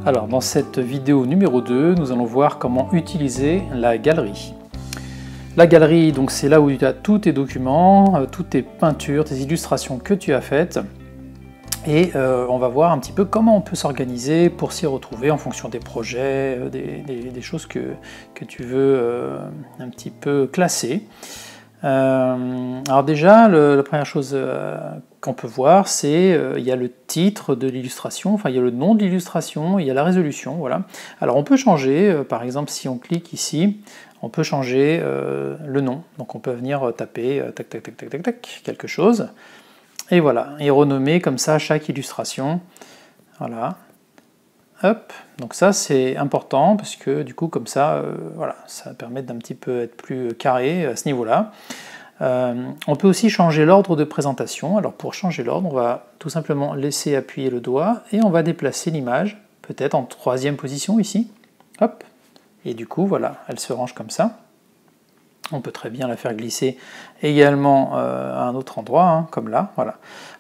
Alors dans cette vidéo numéro 2, nous allons voir comment utiliser la galerie. La galerie, donc c'est là où tu as tous tes documents, toutes tes peintures, tes illustrations que tu as faites. Et on va voir un petit peu comment on peut s'organiser pour s'y retrouver en fonction des projets, des choses que tu veux un petit peu classer. Alors déjà, la première chose qu'on peut voir, c'est il y a le titre de l'illustration, enfin il y a le nom de l'illustration, il y a la résolution, voilà. Alors on peut changer, par exemple si on clique ici, on peut changer le nom, donc on peut venir taper tac tac tac tac tac tac quelque chose, et voilà, et renommer comme ça chaque illustration, voilà. Hop, donc ça c'est important parce que du coup comme ça, voilà, ça permet d'un petit peu être plus carré à ce niveau-là. On peut aussi changer l'ordre de présentation. Alors pour changer l'ordre, on va tout simplement laisser appuyer le doigt et on va déplacer l'image, peut-être en 3e position ici. Hop, et du coup voilà, elle se range comme ça. On peut très bien la faire glisser également à un autre endroit, hein, comme là, voilà.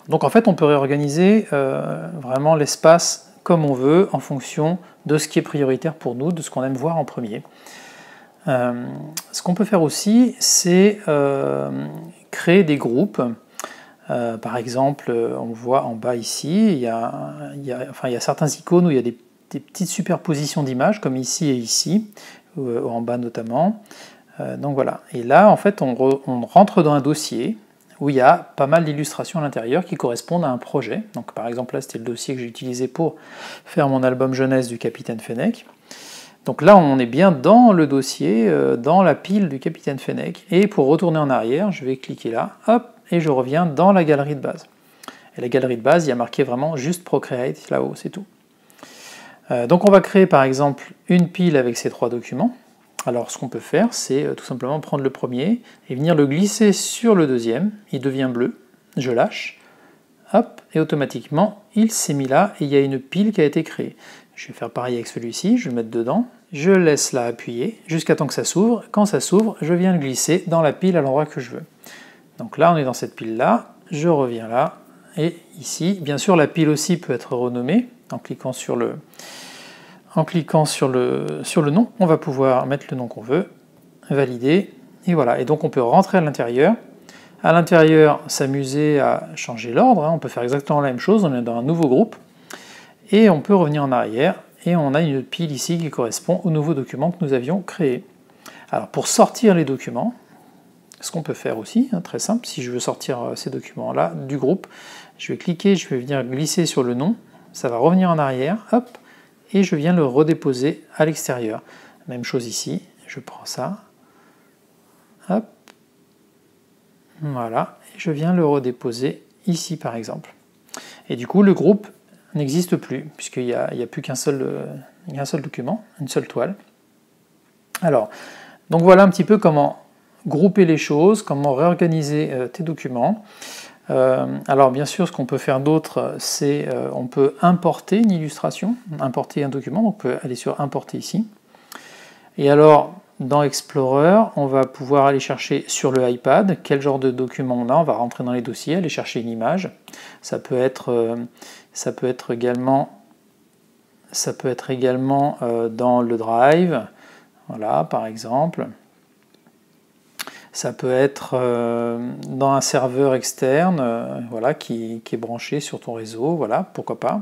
Donc en fait on peut réorganiser vraiment l'espace comme on veut, en fonction de ce qui est prioritaire pour nous, de ce qu'on aime voir en premier. Ce qu'on peut faire aussi, c'est créer des groupes. Par exemple, on voit en bas ici, il y a certains icônes où il y a des petites superpositions d'images, comme ici et ici, ou en bas notamment. Donc voilà. Et là, en fait, on rentre dans un dossier où il y a pas mal d'illustrations à l'intérieur qui correspondent à un projet. Donc par exemple là c'était le dossier que j'ai utilisé pour faire mon album jeunesse du Capitaine Fennec. Donc là on est bien dans le dossier, dans la pile du Capitaine Fennec, et pour retourner en arrière, je vais cliquer là, hop, et je reviens dans la galerie de base. Et la galerie de base, il y a marqué vraiment juste Procreate là-haut, c'est tout. Donc on va créer par exemple une pile avec ces 3 documents. Alors ce qu'on peut faire, c'est tout simplement prendre le premier et venir le glisser sur le deuxième, il devient bleu, je lâche, hop, et automatiquement il s'est mis là et il y a une pile qui a été créée. Je vais faire pareil avec celui-ci, je vais le mettre dedans, je laisse là appuyer jusqu'à temps que ça s'ouvre. Quand ça s'ouvre, je viens le glisser dans la pile à l'endroit que je veux. Donc là on est dans cette pile là, je reviens là, et ici, bien sûr la pile aussi peut être renommée en cliquant sur le... En cliquant sur le nom, on va pouvoir mettre le nom qu'on veut, valider, et voilà. Et donc on peut rentrer à l'intérieur. À l'intérieur, s'amuser à changer l'ordre, hein. On peut faire exactement la même chose, on est dans un nouveau groupe, et on peut revenir en arrière, et on a une pile ici qui correspond au nouveau document que nous avions créé. Alors pour sortir les documents, ce qu'on peut faire aussi, hein, très simple, si je veux sortir ces documents-là du groupe, je vais cliquer, je vais venir glisser sur le nom, ça va revenir en arrière, hop, et je viens le redéposer à l'extérieur. Même chose ici, je prends ça, hop, voilà, et je viens le redéposer ici par exemple. Et du coup le groupe n'existe plus, puisqu'il n'y a plus qu'un seul document, une seule toile. Alors, donc voilà un petit peu comment grouper les choses, comment réorganiser tes documents. Alors bien sûr, ce qu'on peut faire d'autre, c'est on peut importer une illustration, importer un document, donc on peut aller sur importer ici. Et alors, dans Explorer, on va pouvoir aller chercher sur le iPad quel genre de document on va rentrer dans les dossiers, aller chercher une image. Ça peut être également dans le Drive, voilà, par exemple. Ça peut être dans un serveur externe, voilà, qui est branché sur ton réseau, voilà, pourquoi pas.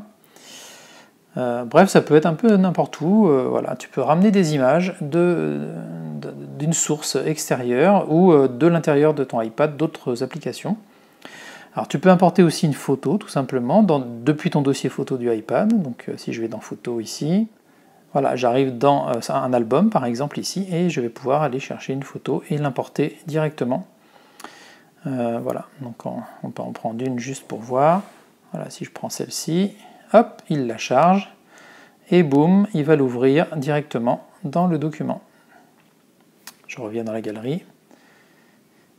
Bref, ça peut être un peu n'importe où, voilà. Tu peux ramener des images d'une source extérieure ou de l'intérieur de ton iPad, d'autres applications. Alors tu peux importer aussi une photo, tout simplement, depuis ton dossier photo du iPad. Donc si je vais dans photo ici, voilà, j'arrive dans un album par exemple ici, et je vais pouvoir aller chercher une photo et l'importer directement. Voilà, donc on peut en prendre une juste pour voir. Voilà, si je prends celle-ci, hop, il la charge, et boum, il va l'ouvrir directement dans le document. Je reviens dans la galerie.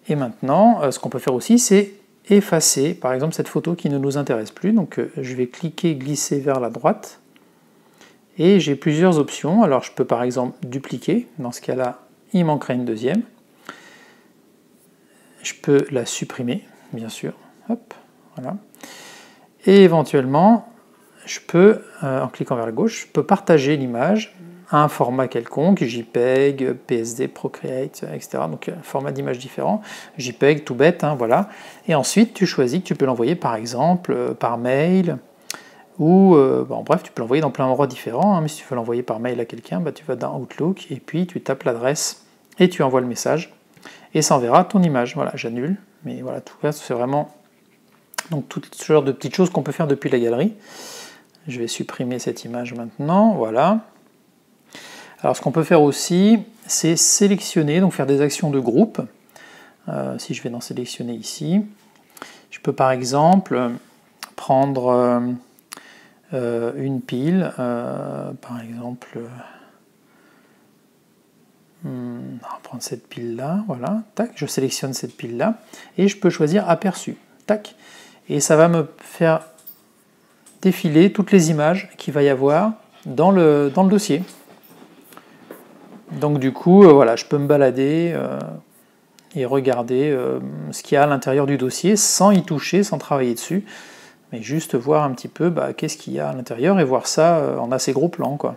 Et maintenant, ce qu'on peut faire aussi, c'est effacer, par exemple, cette photo qui ne nous intéresse plus. Donc je vais cliquer, glisser vers la droite, et j'ai plusieurs options. Alors je peux par exemple dupliquer, dans ce cas-là, il manquerait une deuxième. Je peux la supprimer, bien sûr. Hop, voilà. Et éventuellement, je peux, en cliquant vers la gauche, je peux partager l'image à un format quelconque, JPEG, PSD, Procreate, etc. Donc format d'image différent, JPEG, tout bête, hein, voilà. Et ensuite, tu choisis que tu peux l'envoyer par exemple par mail, ou bon, bref, tu peux l'envoyer dans plein d'endroits différents, hein, mais si tu veux l'envoyer par mail à quelqu'un, bah, tu vas dans Outlook, et puis tu tapes l'adresse, et tu envoies le message, et ça enverra ton image. Voilà, j'annule, mais voilà, tout ça, c'est vraiment donc tout ce genre de petites choses qu'on peut faire depuis la galerie. Je vais supprimer cette image maintenant, voilà. Alors ce qu'on peut faire aussi, c'est sélectionner, donc faire des actions de groupe. Si je vais dans sélectionner ici, je peux par exemple prendre une pile, par exemple, on va prendre cette pile là, voilà, tac, je sélectionne cette pile là, et je peux choisir aperçu, tac, et ça va me faire défiler toutes les images qu'il va y avoir dans le dossier. Donc du coup, voilà, je peux me balader et regarder ce qu'il y a à l'intérieur du dossier sans y toucher, sans travailler dessus, mais juste voir un petit peu qu'est-ce qu'il y a à l'intérieur et voir ça en assez gros plan, quoi.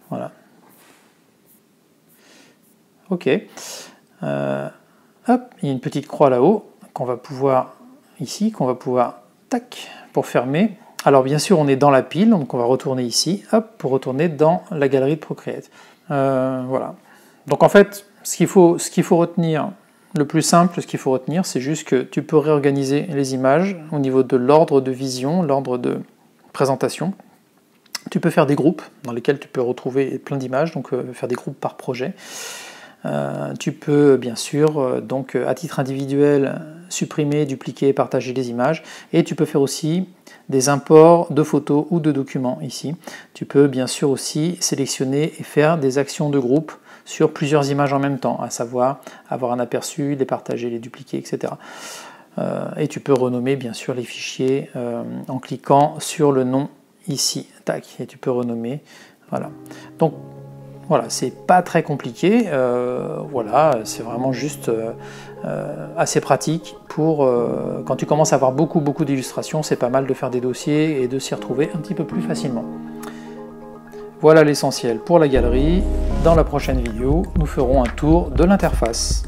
Voilà. Ok. Hop, il y a une petite croix là-haut qu'on va pouvoir, ici, qu'on va pouvoir, tac, pour fermer. Alors bien sûr, on est dans la pile, donc on va retourner ici, hop, pour retourner dans la galerie de Procreate. Voilà. Donc en fait, ce qu'il faut retenir, le plus simple, ce qu'il faut retenir, c'est juste que tu peux réorganiser les images au niveau de l'ordre de vision, l'ordre de présentation. Tu peux faire des groupes dans lesquels tu peux retrouver plein d'images, donc faire des groupes par projet. Tu peux bien sûr, donc à titre individuel, supprimer, dupliquer, partager les images, et tu peux faire aussi des imports de photos ou de documents ici. Tu peux bien sûr aussi sélectionner et faire des actions de groupe sur plusieurs images en même temps, à savoir avoir un aperçu, les partager, les dupliquer, etc. Et tu peux renommer bien sûr les fichiers en cliquant sur le nom ici, tac, et tu peux renommer, voilà. Donc voilà, c'est pas très compliqué, voilà, c'est vraiment juste assez pratique pour quand tu commences à avoir beaucoup d'illustrations, c'est pas mal de faire des dossiers et de s'y retrouver un petit peu plus facilement. Voilà l'essentiel pour la galerie. Dans la prochaine vidéo, nous ferons un tour de l'interface.